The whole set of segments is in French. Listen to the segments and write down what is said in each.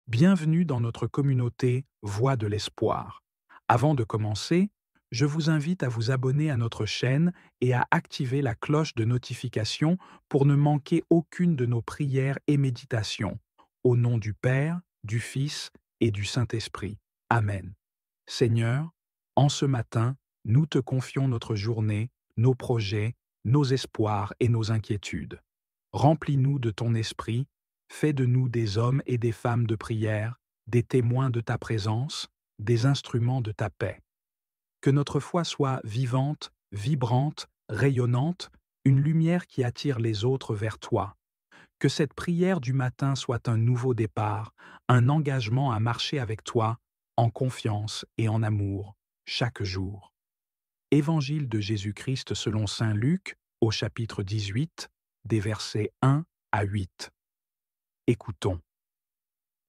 Bienvenue dans notre communauté Voix de l'Espoir. Avant de commencer, je vous invite à vous abonner à notre chaîne et à activer la cloche de notification pour ne manquer aucune de nos prières et méditations. Au nom du Père, du Fils et du Saint-Esprit. Amen. Seigneur, en ce matin, nous te confions notre journée, nos projets, nos espoirs et nos inquiétudes. Remplis-nous de ton esprit, fais de nous des hommes et des femmes de prière, des témoins de ta présence, des instruments de ta paix. Que notre foi soit vivante, vibrante, rayonnante, une lumière qui attire les autres vers toi. Que cette prière du matin soit un nouveau départ, un engagement à marcher avec toi, en confiance et en amour, chaque jour. Évangile de Jésus-Christ selon saint Luc, au chapitre 18, des versets 1 à 8. Écoutons.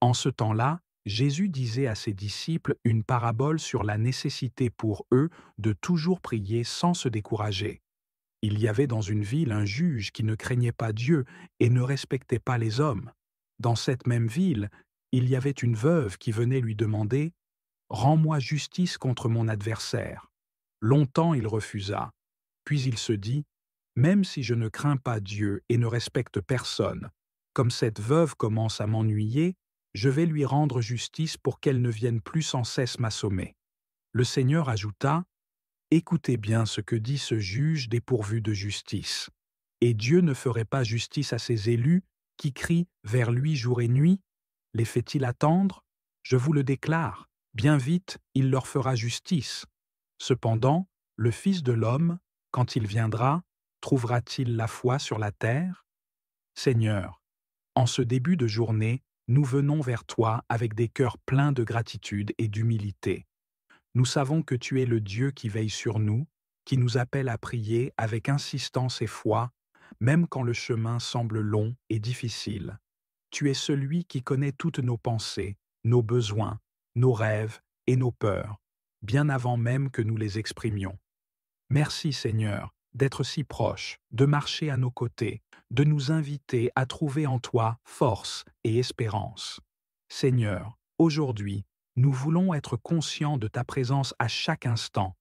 En ce temps-là, Jésus disait à ses disciples une parabole sur la nécessité pour eux de toujours prier sans se décourager. Il y avait dans une ville un juge qui ne craignait pas Dieu et ne respectait pas les hommes. Dans cette même ville, il y avait une veuve qui venait lui demander « Rends-moi justice contre mon adversaire ». Longtemps il refusa. Puis il se dit « Même si je ne crains pas Dieu et ne respecte personne, comme cette veuve commence à m'ennuyer, je vais lui rendre justice pour qu'elle ne vienne plus sans cesse m'assommer. » Le Seigneur ajouta « Écoutez bien ce que dit ce juge dépourvu de justice. Et Dieu ne ferait pas justice à ses élus qui crient vers lui jour et nuit? Les fait-il attendre? Je vous le déclare, bien vite il leur fera justice. Cependant, le Fils de l'homme, quand il viendra, trouvera-t-il la foi sur la terre? Seigneur, en ce début de journée, nous venons vers toi avec des cœurs pleins de gratitude et d'humilité. Nous savons que tu es le Dieu qui veille sur nous, qui nous appelle à prier avec insistance et foi, même quand le chemin semble long et difficile. Tu es celui qui connaît toutes nos pensées, nos besoins, nos rêves et nos peurs, bien avant même que nous les exprimions. Merci Seigneur d'être si proche, de marcher à nos côtés, de nous inviter à trouver en toi force et espérance. Seigneur, aujourd'hui, nous voulons être conscients de ta présence à chaque instant.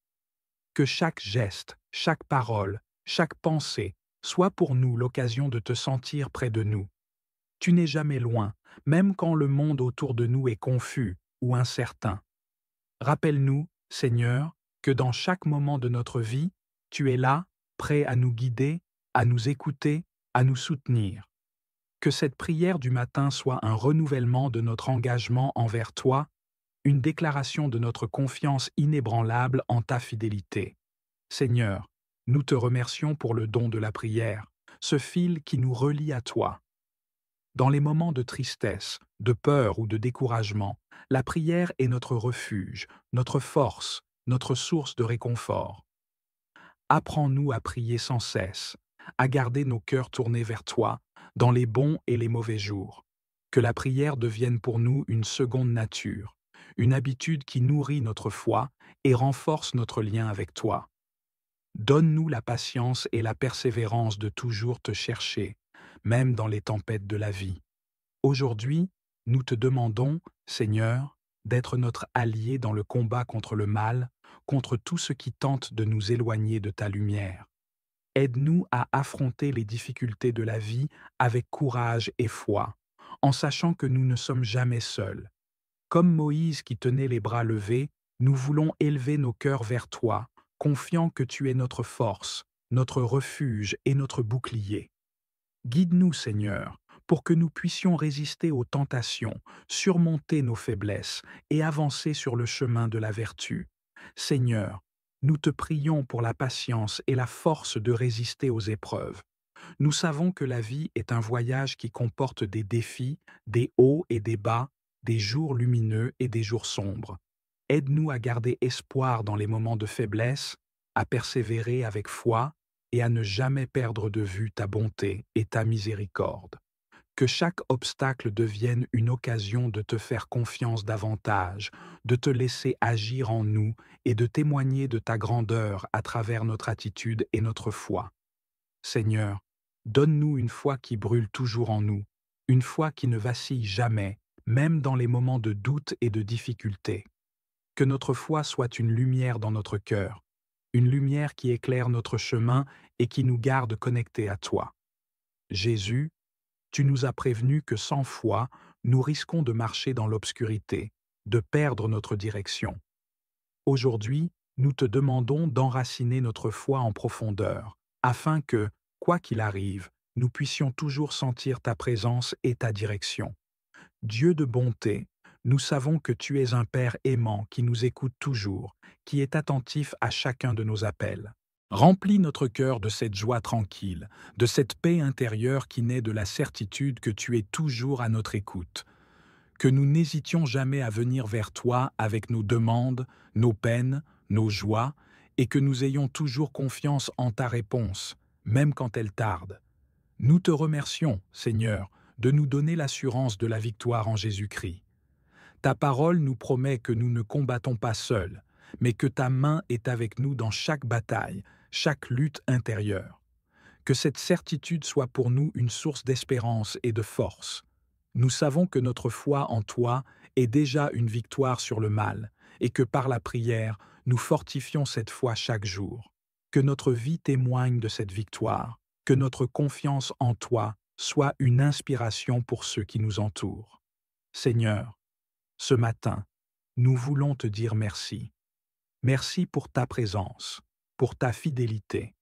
Que chaque geste, chaque parole, chaque pensée soit pour nous l'occasion de te sentir près de nous. Tu n'es jamais loin, même quand le monde autour de nous est confus ou incertain. Rappelle-nous, Seigneur, que dans chaque moment de notre vie, tu es là, prêt à nous guider, à nous écouter, à nous soutenir. Que cette prière du matin soit un renouvellement de notre engagement envers toi, une déclaration de notre confiance inébranlable en ta fidélité. Seigneur, nous te remercions pour le don de la prière, ce fil qui nous relie à toi. Dans les moments de tristesse, de peur ou de découragement, la prière est notre refuge, notre force, notre source de réconfort. Apprends-nous à prier sans cesse, à garder nos cœurs tournés vers toi, dans les bons et les mauvais jours. Que la prière devienne pour nous une seconde nature, une habitude qui nourrit notre foi et renforce notre lien avec toi. Donne-nous la patience et la persévérance de toujours te chercher, même dans les tempêtes de la vie. Aujourd'hui, nous te demandons, Seigneur, d'être notre allié dans le combat contre le mal, contre tout ce qui tente de nous éloigner de ta lumière. Aide-nous à affronter les difficultés de la vie avec courage et foi, en sachant que nous ne sommes jamais seuls. Comme Moïse qui tenait les bras levés, nous voulons élever nos cœurs vers toi, confiant que tu es notre force, notre refuge et notre bouclier. Guide-nous, Seigneur, pour que nous puissions résister aux tentations, surmonter nos faiblesses et avancer sur le chemin de la vertu. Seigneur, nous te prions pour la patience et la force de résister aux épreuves. Nous savons que la vie est un voyage qui comporte des défis, des hauts et des bas, des jours lumineux et des jours sombres. Aide-nous à garder espoir dans les moments de faiblesse, à persévérer avec foi et à ne jamais perdre de vue ta bonté et ta miséricorde. Que chaque obstacle devienne une occasion de te faire confiance davantage, de te laisser agir en nous et de témoigner de ta grandeur à travers notre attitude et notre foi. Seigneur, donne-nous une foi qui brûle toujours en nous, une foi qui ne vacille jamais, même dans les moments de doute et de difficulté. Que notre foi soit une lumière dans notre cœur, une lumière qui éclaire notre chemin et qui nous garde connectés à toi. Jésus, tu nous as prévenus que sans foi, nous risquons de marcher dans l'obscurité, de perdre notre direction. Aujourd'hui, nous te demandons d'enraciner notre foi en profondeur, afin que, quoi qu'il arrive, nous puissions toujours sentir ta présence et ta direction. Dieu de bonté, nous savons que tu es un Père aimant qui nous écoute toujours, qui est attentif à chacun de nos appels. Remplis notre cœur de cette joie tranquille, de cette paix intérieure qui naît de la certitude que tu es toujours à notre écoute. Que nous n'hésitions jamais à venir vers toi avec nos demandes, nos peines, nos joies, et que nous ayons toujours confiance en ta réponse, même quand elle tarde. Nous te remercions, Seigneur, de nous donner l'assurance de la victoire en Jésus-Christ. Ta parole nous promet que nous ne combattons pas seuls, mais que ta main est avec nous dans chaque bataille, chaque lutte intérieure. Que cette certitude soit pour nous une source d'espérance et de force. Nous savons que notre foi en toi est déjà une victoire sur le mal, et que par la prière, nous fortifions cette foi chaque jour. Que notre vie témoigne de cette victoire, que notre confiance en toi soit une inspiration pour ceux qui nous entourent. Seigneur, ce matin, nous voulons te dire merci. Merci pour ta présence, pour ta fidélité,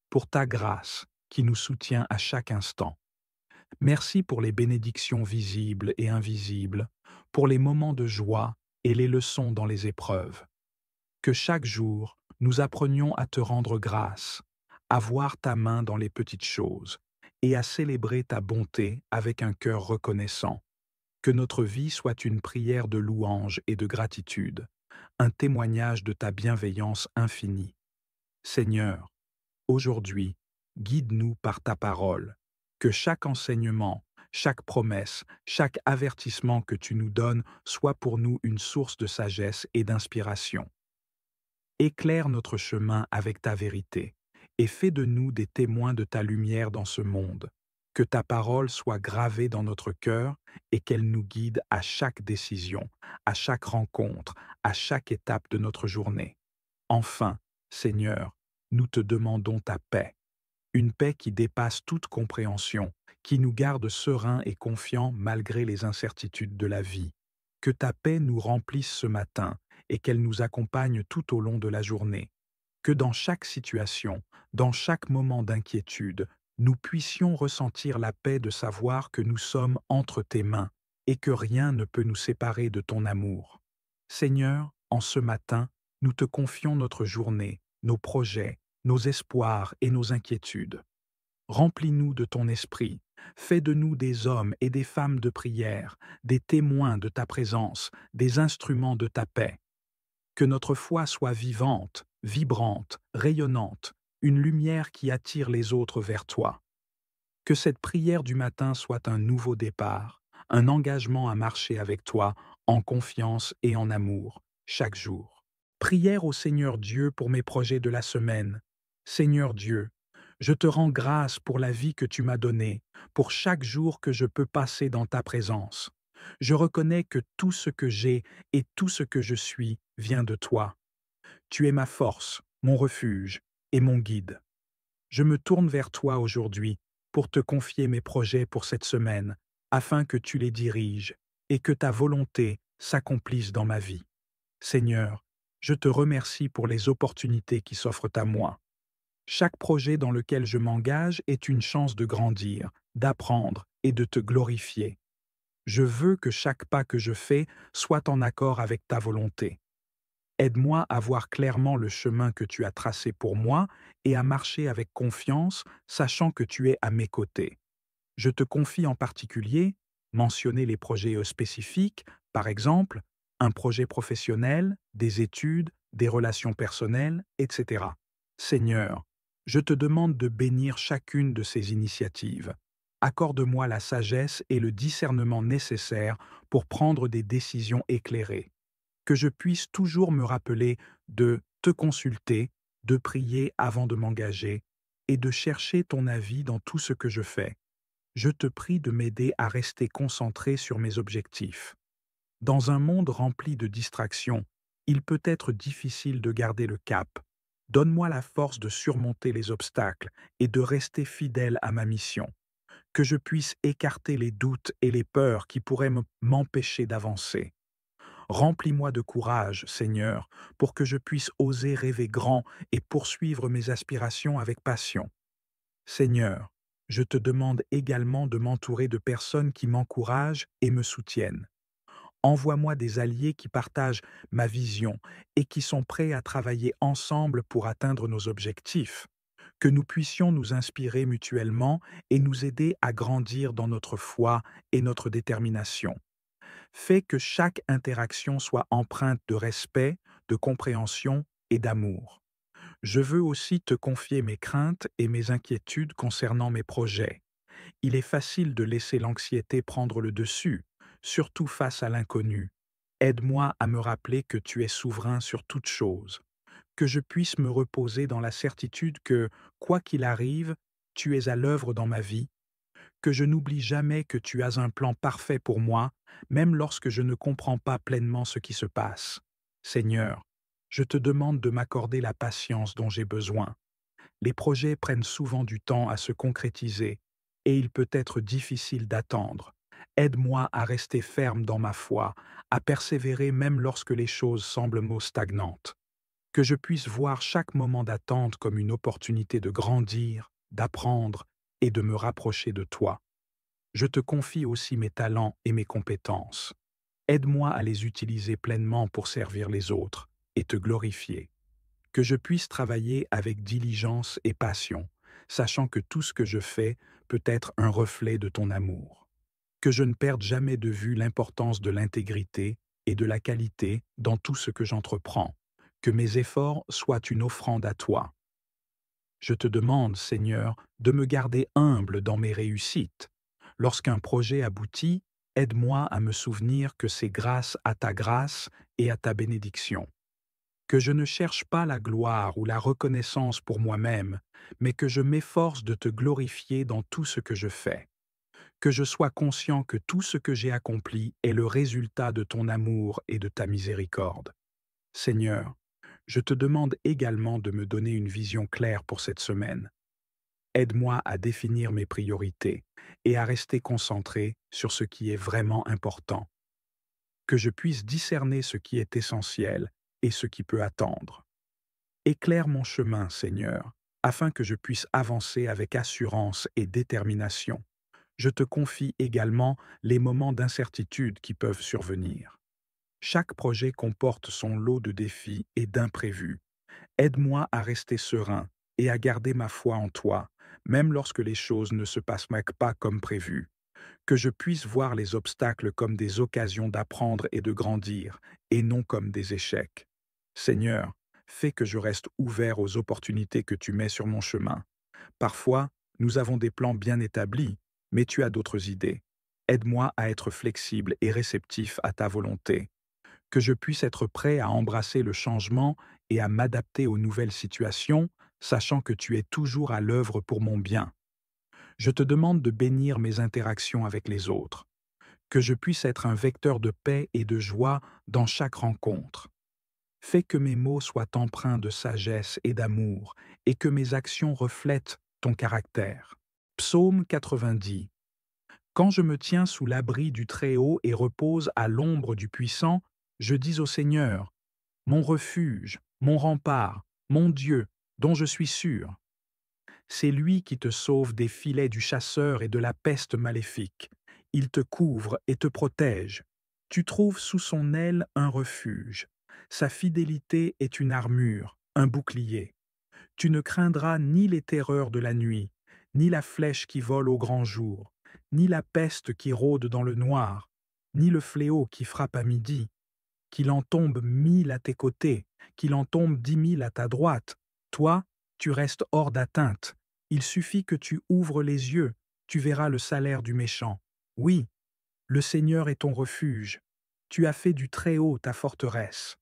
pour ta grâce qui nous soutient à chaque instant. Merci pour les bénédictions visibles et invisibles, pour les moments de joie et les leçons dans les épreuves. Que chaque jour, nous apprenions à te rendre grâce, à voir ta main dans les petites choses et à célébrer ta bonté avec un cœur reconnaissant. Que notre vie soit une prière de louange et de gratitude, un témoignage de ta bienveillance infinie. Seigneur, aujourd'hui, guide-nous par ta parole. Que chaque enseignement, chaque promesse, chaque avertissement que tu nous donnes soit pour nous une source de sagesse et d'inspiration. Éclaire notre chemin avec ta vérité et fais de nous des témoins de ta lumière dans ce monde. Que ta parole soit gravée dans notre cœur et qu'elle nous guide à chaque décision, à chaque rencontre, à chaque étape de notre journée. Enfin, Seigneur, nous te demandons ta paix, une paix qui dépasse toute compréhension, qui nous garde sereins et confiants malgré les incertitudes de la vie. Que ta paix nous remplisse ce matin et qu'elle nous accompagne tout au long de la journée. Que dans chaque situation, dans chaque moment d'inquiétude, nous puissions ressentir la paix de savoir que nous sommes entre tes mains et que rien ne peut nous séparer de ton amour. Seigneur, en ce matin, nous te confions notre journée, nos projets, nos espoirs et nos inquiétudes. Remplis-nous de ton esprit, fais de nous des hommes et des femmes de prière, des témoins de ta présence, des instruments de ta paix. Que notre foi soit vivante, vibrante, rayonnante, une lumière qui attire les autres vers toi. Que cette prière du matin soit un nouveau départ, un engagement à marcher avec toi en confiance et en amour, chaque jour. Prière au Seigneur Dieu pour mes projets de la semaine. Seigneur Dieu, je te rends grâce pour la vie que tu m'as donnée, pour chaque jour que je peux passer dans ta présence. Je reconnais que tout ce que j'ai et tout ce que je suis vient de toi. Tu es ma force, mon refuge et mon guide. Je me tourne vers toi aujourd'hui pour te confier mes projets pour cette semaine, afin que tu les diriges et que ta volonté s'accomplisse dans ma vie. Seigneur, je te remercie pour les opportunités qui s'offrent à moi. Chaque projet dans lequel je m'engage est une chance de grandir, d'apprendre et de te glorifier. Je veux que chaque pas que je fais soit en accord avec ta volonté. Aide-moi à voir clairement le chemin que tu as tracé pour moi et à marcher avec confiance, sachant que tu es à mes côtés. Je te confie en particulier mentionner les projets spécifiques, par exemple, un projet professionnel, des études, des relations personnelles, etc. Seigneur, je te demande de bénir chacune de ces initiatives. Accorde-moi la sagesse et le discernement nécessaires pour prendre des décisions éclairées. Que je puisse toujours me rappeler de te consulter, de prier avant de m'engager et de chercher ton avis dans tout ce que je fais. Je te prie de m'aider à rester concentré sur mes objectifs, Dans un monde rempli de distractions, il peut être difficile de garder le cap. Donne-moi la force de surmonter les obstacles et de rester fidèle à ma mission. Que je puisse écarter les doutes et les peurs qui pourraient m'empêcher d'avancer. Remplis-moi de courage, Seigneur, pour que je puisse oser rêver grand et poursuivre mes aspirations avec passion. Seigneur, je te demande également de m'entourer de personnes qui m'encouragent et me soutiennent. Envoie-moi des alliés qui partagent ma vision et qui sont prêts à travailler ensemble pour atteindre nos objectifs. Que nous puissions nous inspirer mutuellement et nous aider à grandir dans notre foi et notre détermination. Fais que chaque interaction soit empreinte de respect, de compréhension et d'amour. Je veux aussi te confier mes craintes et mes inquiétudes concernant mes projets. Il est facile de laisser l'anxiété prendre le dessus, surtout face à l'inconnu. Aide-moi à me rappeler que tu es souverain sur toute chose, que je puisse me reposer dans la certitude que, quoi qu'il arrive, tu es à l'œuvre dans ma vie, que je n'oublie jamais que tu as un plan parfait pour moi, même lorsque je ne comprends pas pleinement ce qui se passe. Seigneur, je te demande de m'accorder la patience dont j'ai besoin. Les projets prennent souvent du temps à se concrétiser et il peut être difficile d'attendre. Aide-moi à rester ferme dans ma foi, à persévérer même lorsque les choses semblent stagnantes. Que je puisse voir chaque moment d'attente comme une opportunité de grandir, d'apprendre et de me rapprocher de toi. Je te confie aussi mes talents et mes compétences. Aide-moi à les utiliser pleinement pour servir les autres et te glorifier. Que je puisse travailler avec diligence et passion, sachant que tout ce que je fais peut être un reflet de ton amour. Que je ne perde jamais de vue l'importance de l'intégrité et de la qualité dans tout ce que j'entreprends. Que mes efforts soient une offrande à toi. Je te demande, Seigneur, de me garder humble dans mes réussites. Lorsqu'un projet aboutit, aide-moi à me souvenir que c'est grâce à ta grâce et à ta bénédiction. Que je ne cherche pas la gloire ou la reconnaissance pour moi-même, mais que je m'efforce de te glorifier dans tout ce que je fais. Que je sois conscient que tout ce que j'ai accompli est le résultat de ton amour et de ta miséricorde. Seigneur, je te demande également de me donner une vision claire pour cette semaine. Aide-moi à définir mes priorités et à rester concentré sur ce qui est vraiment important. Que je puisse discerner ce qui est essentiel et ce qui peut attendre. Éclaire mon chemin, Seigneur, afin que je puisse avancer avec assurance et détermination. Je te confie également les moments d'incertitude qui peuvent survenir. Chaque projet comporte son lot de défis et d'imprévus. Aide-moi à rester serein et à garder ma foi en toi, même lorsque les choses ne se passent pas comme prévu. Que je puisse voir les obstacles comme des occasions d'apprendre et de grandir, et non comme des échecs. Seigneur, fais que je reste ouvert aux opportunités que tu mets sur mon chemin. Parfois, nous avons des plans bien établis, mais tu as d'autres idées. Aide-moi à être flexible et réceptif à ta volonté. Que je puisse être prêt à embrasser le changement et à m'adapter aux nouvelles situations, sachant que tu es toujours à l'œuvre pour mon bien. Je te demande de bénir mes interactions avec les autres, que je puisse être un vecteur de paix et de joie dans chaque rencontre. Fais que mes mots soient empreints de sagesse et d'amour, et que mes actions reflètent ton caractère. Psaume 90. Quand je me tiens sous l'abri du Très-Haut et repose à l'ombre du Puissant, je dis au Seigneur, mon refuge, mon rempart, mon Dieu, dont je suis sûr. C'est lui qui te sauve des filets du chasseur et de la peste maléfique. Il te couvre et te protège. Tu trouves sous son aile un refuge. Sa fidélité est une armure, un bouclier. Tu ne craindras ni les terreurs de la nuit, ni la flèche qui vole au grand jour, ni la peste qui rôde dans le noir, ni le fléau qui frappe à midi. Qu'il en tombe 1000 à tes côtés, qu'il en tombe 10 000 à ta droite. Toi, tu restes hors d'atteinte. Il suffit que tu ouvres les yeux, tu verras le salaire du méchant. Oui, le Seigneur est ton refuge. Tu as fait du Très-Haut ta forteresse.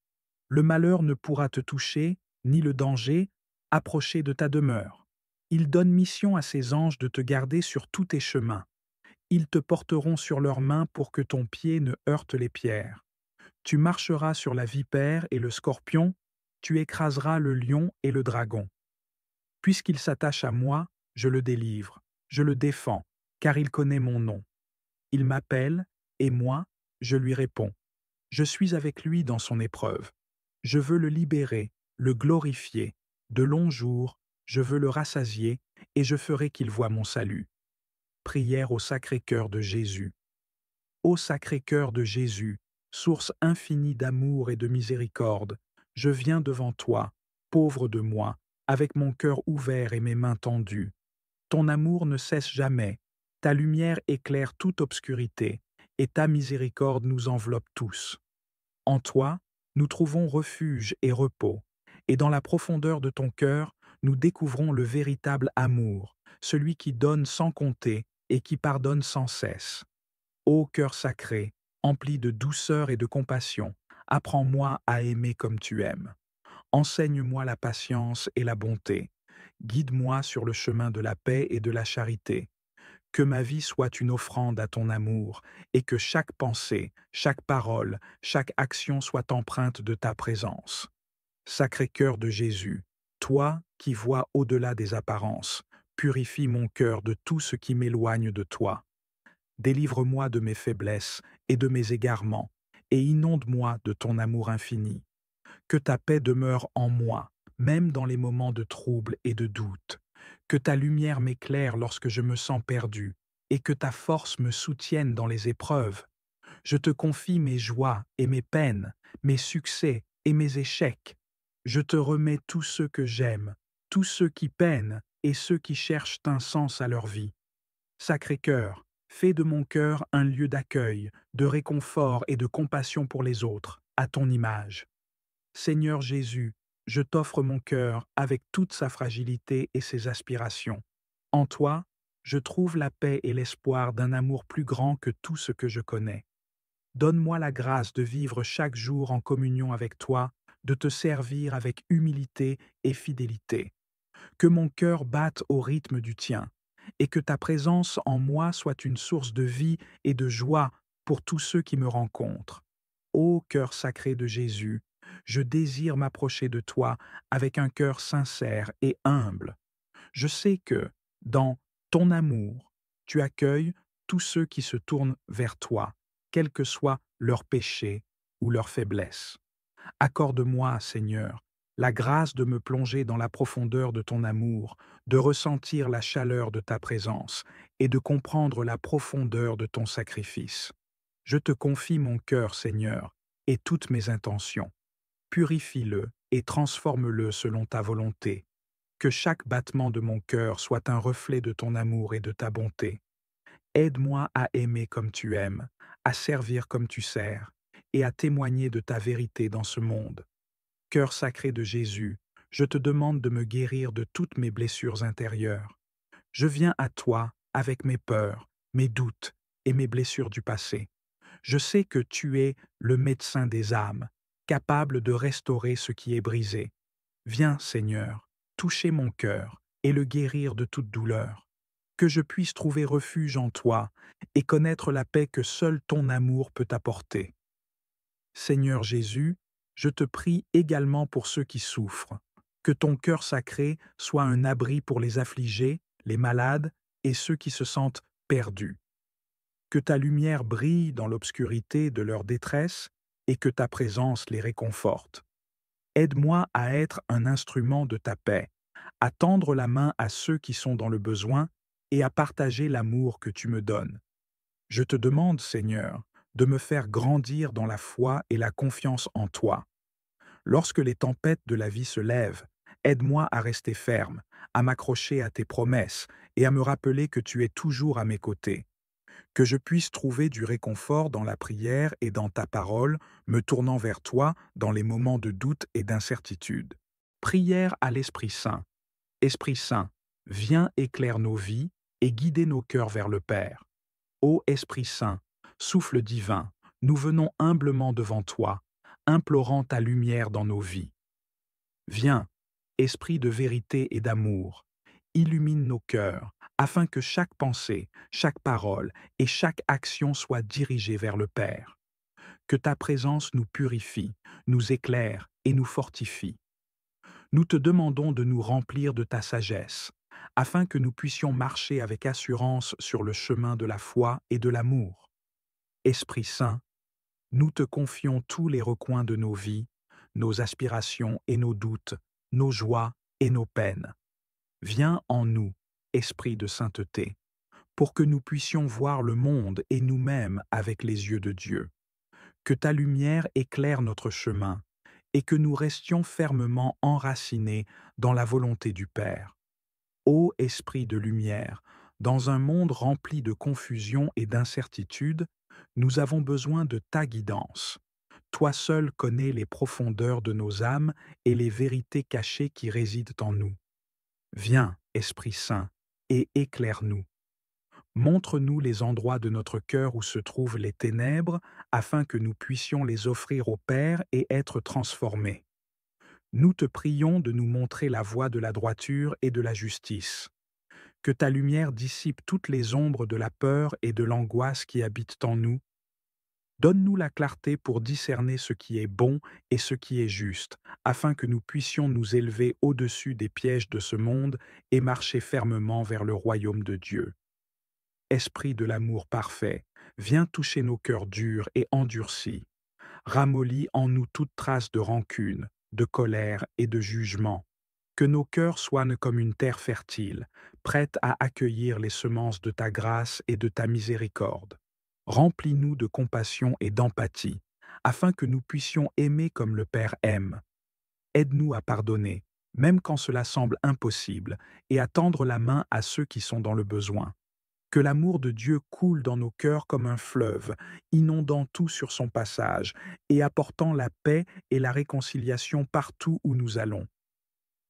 Le malheur ne pourra te toucher, ni le danger, approcher de ta demeure. Il donne mission à ses anges de te garder sur tous tes chemins. Ils te porteront sur leurs mains pour que ton pied ne heurte les pierres. Tu marcheras sur la vipère et le scorpion, tu écraseras le lion et le dragon. Puisqu'il s'attache à moi, je le délivre, je le défends, car il connaît mon nom. Il m'appelle, et moi, je lui réponds. Je suis avec lui dans son épreuve. Je veux le libérer, le glorifier. De longs jours, je veux le rassasier, et je ferai qu'il voie mon salut. Prière au Sacré-Cœur de Jésus. Ô Sacré-Cœur de Jésus, source infinie d'amour et de miséricorde, je viens devant toi, pauvre de moi, avec mon cœur ouvert et mes mains tendues. Ton amour ne cesse jamais, ta lumière éclaire toute obscurité, et ta miséricorde nous enveloppe tous. En toi, nous trouvons refuge et repos, et dans la profondeur de ton cœur, nous découvrons le véritable amour, celui qui donne sans compter et qui pardonne sans cesse. Ô cœur sacré, empli de douceur et de compassion, apprends-moi à aimer comme tu aimes. Enseigne-moi la patience et la bonté. Guide-moi sur le chemin de la paix et de la charité. Que ma vie soit une offrande à ton amour, et que chaque pensée, chaque parole, chaque action soit empreinte de ta présence. Sacré-Cœur de Jésus, toi qui vois au-delà des apparences, purifie mon cœur de tout ce qui m'éloigne de toi. Délivre-moi de mes faiblesses et de mes égarements, et inonde-moi de ton amour infini. Que ta paix demeure en moi, même dans les moments de trouble et de doute. Que ta lumière m'éclaire lorsque je me sens perdu, et que ta force me soutienne dans les épreuves. Je te confie mes joies et mes peines, mes succès et mes échecs. Je te remets tous ceux que j'aime, tous ceux qui peinent et ceux qui cherchent un sens à leur vie. Sacré-Cœur, fais de mon cœur un lieu d'accueil, de réconfort et de compassion pour les autres, à ton image. Seigneur Jésus, je t'offre mon cœur avec toute sa fragilité et ses aspirations. En toi, je trouve la paix et l'espoir d'un amour plus grand que tout ce que je connais. Donne-moi la grâce de vivre chaque jour en communion avec toi, de te servir avec humilité et fidélité. Que mon cœur batte au rythme du tien, et que ta présence en moi soit une source de vie et de joie pour tous ceux qui me rencontrent. Ô cœur sacré de Jésus, je désire m'approcher de toi avec un cœur sincère et humble. Je sais que, dans ton amour, tu accueilles tous ceux qui se tournent vers toi, quels que soient leurs péchés ou leurs faiblesses. Accorde-moi, Seigneur, la grâce de me plonger dans la profondeur de ton amour, de ressentir la chaleur de ta présence et de comprendre la profondeur de ton sacrifice. Je te confie mon cœur, Seigneur, et toutes mes intentions. Purifie-le et transforme-le selon ta volonté. Que chaque battement de mon cœur soit un reflet de ton amour et de ta bonté. Aide-moi à aimer comme tu aimes, à servir comme tu sers, et à témoigner de ta vérité dans ce monde. Cœur sacré de Jésus, je te demande de me guérir de toutes mes blessures intérieures. Je viens à toi avec mes peurs, mes doutes et mes blessures du passé. Je sais que tu es le médecin des âmes, capable de restaurer ce qui est brisé. Viens, Seigneur, toucher mon cœur et le guérir de toute douleur. Que je puisse trouver refuge en toi et connaître la paix que seul ton amour peut apporter. Seigneur Jésus, je te prie également pour ceux qui souffrent. Que ton cœur sacré soit un abri pour les affligés, les malades et ceux qui se sentent perdus. Que ta lumière brille dans l'obscurité de leur détresse et que ta présence les réconforte. Aide-moi à être un instrument de ta paix, à tendre la main à ceux qui sont dans le besoin et à partager l'amour que tu me donnes. Je te demande, Seigneur, de me faire grandir dans la foi et la confiance en toi. Lorsque les tempêtes de la vie se lèvent, aide-moi à rester ferme, à m'accrocher à tes promesses et à me rappeler que tu es toujours à mes côtés. Que je puisse trouver du réconfort dans la prière et dans ta parole, me tournant vers toi dans les moments de doute et d'incertitude. Prière à l'Esprit Saint. Esprit Saint, viens éclaire nos vies et guider nos cœurs vers le Père. Ô Esprit Saint, souffle divin, nous venons humblement devant toi, implorant ta lumière dans nos vies. Viens, Esprit de vérité et d'amour, illumine nos cœurs, afin que chaque pensée, chaque parole et chaque action soit dirigée vers le Père. Que ta présence nous purifie, nous éclaire et nous fortifie. Nous te demandons de nous remplir de ta sagesse, afin que nous puissions marcher avec assurance sur le chemin de la foi et de l'amour. Esprit Saint, nous te confions tous les recoins de nos vies, nos aspirations et nos doutes, nos joies et nos peines. Viens en nous, Esprit de sainteté, pour que nous puissions voir le monde et nous-mêmes avec les yeux de Dieu. Que ta lumière éclaire notre chemin et que nous restions fermement enracinés dans la volonté du Père. Ô Esprit de lumière, dans un monde rempli de confusion et d'incertitude, nous avons besoin de ta guidance. Toi seul connais les profondeurs de nos âmes et les vérités cachées qui résident en nous. Viens, Esprit Saint, et éclaire-nous. Montre-nous les endroits de notre cœur où se trouvent les ténèbres, afin que nous puissions les offrir au Père et être transformés. Nous te prions de nous montrer la voie de la droiture et de la justice. Que ta lumière dissipe toutes les ombres de la peur et de l'angoisse qui habitent en nous. Donne-nous la clarté pour discerner ce qui est bon et ce qui est juste, afin que nous puissions nous élever au-dessus des pièges de ce monde et marcher fermement vers le royaume de Dieu. Esprit de l'amour parfait, viens toucher nos cœurs durs et endurcis. Ramollis en nous toute trace de rancune, de colère et de jugement. Que nos cœurs soient comme une terre fertile, prête à accueillir les semences de ta grâce et de ta miséricorde. Remplis-nous de compassion et d'empathie, afin que nous puissions aimer comme le Père aime. Aide-nous à pardonner, même quand cela semble impossible, et à tendre la main à ceux qui sont dans le besoin. Que l'amour de Dieu coule dans nos cœurs comme un fleuve, inondant tout sur son passage et apportant la paix et la réconciliation partout où nous allons.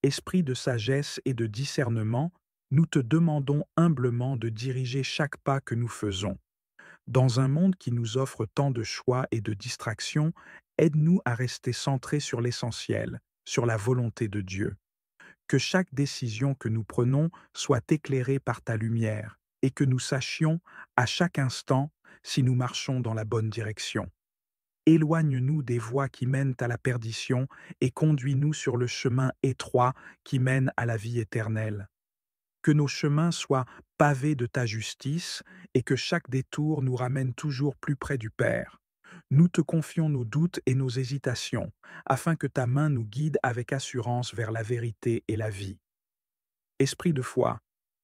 Esprit de sagesse et de discernement, nous te demandons humblement de diriger chaque pas que nous faisons. Dans un monde qui nous offre tant de choix et de distractions, aide-nous à rester centrés sur l'essentiel, sur la volonté de Dieu. Que chaque décision que nous prenons soit éclairée par ta lumière et que nous sachions, à chaque instant, si nous marchons dans la bonne direction. Éloigne-nous des voies qui mènent à la perdition et conduis-nous sur le chemin étroit qui mène à la vie éternelle. Que nos chemins soient pavés de ta justice et que chaque détour nous ramène toujours plus près du Père. Nous te confions nos doutes et nos hésitations, afin que ta main nous guide avec assurance vers la vérité et la vie. Esprit de foi,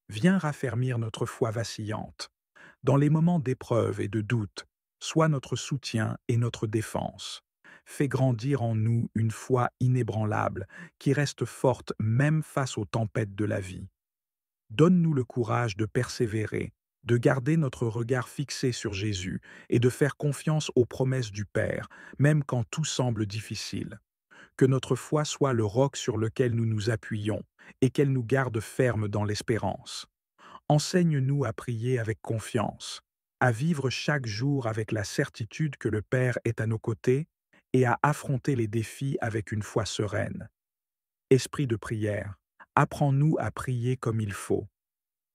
viens raffermir notre foi vacillante. Dans les moments d'épreuve et de doute, sois notre soutien et notre défense. Fais grandir en nous une foi inébranlable qui reste forte même face aux tempêtes de la vie. Donne-nous le courage de persévérer, de garder notre regard fixé sur Jésus et de faire confiance aux promesses du Père, même quand tout semble difficile. Que notre foi soit le roc sur lequel nous nous appuyons et qu'elle nous garde fermes dans l'espérance. Enseigne-nous à prier avec confiance, à vivre chaque jour avec la certitude que le Père est à nos côtés et à affronter les défis avec une foi sereine. Esprit de prière, apprends-nous à prier comme il faut.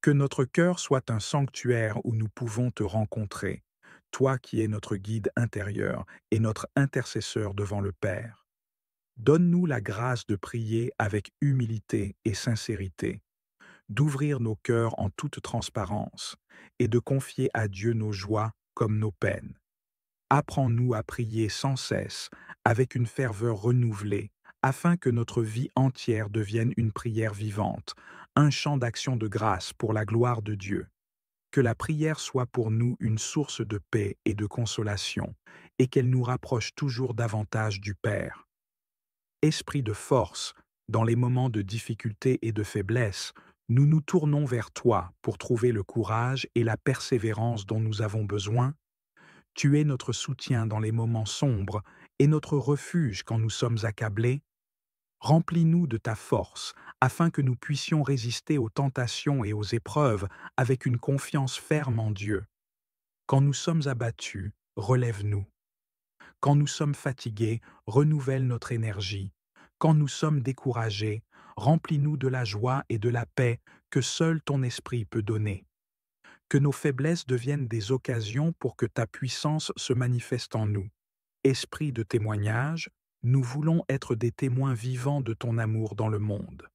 Que notre cœur soit un sanctuaire où nous pouvons te rencontrer, toi qui es notre guide intérieur et notre intercesseur devant le Père. Donne-nous la grâce de prier avec humilité et sincérité, d'ouvrir nos cœurs en toute transparence et de confier à Dieu nos joies comme nos peines. Apprends-nous à prier sans cesse, avec une ferveur renouvelée, afin que notre vie entière devienne une prière vivante, un chant d'action de grâce pour la gloire de Dieu. Que la prière soit pour nous une source de paix et de consolation, et qu'elle nous rapproche toujours davantage du Père. Esprit de force, dans les moments de difficulté et de faiblesse, nous nous tournons vers toi pour trouver le courage et la persévérance dont nous avons besoin. Tu es notre soutien dans les moments sombres et notre refuge quand nous sommes accablés. Remplis-nous de ta force, afin que nous puissions résister aux tentations et aux épreuves avec une confiance ferme en Dieu. Quand nous sommes abattus, relève-nous. Quand nous sommes fatigués, renouvelle notre énergie. Quand nous sommes découragés, remplis-nous de la joie et de la paix que seul ton esprit peut donner. Que nos faiblesses deviennent des occasions pour que ta puissance se manifeste en nous. Esprit de témoignage, nous voulons être des témoins vivants de ton amour dans le monde.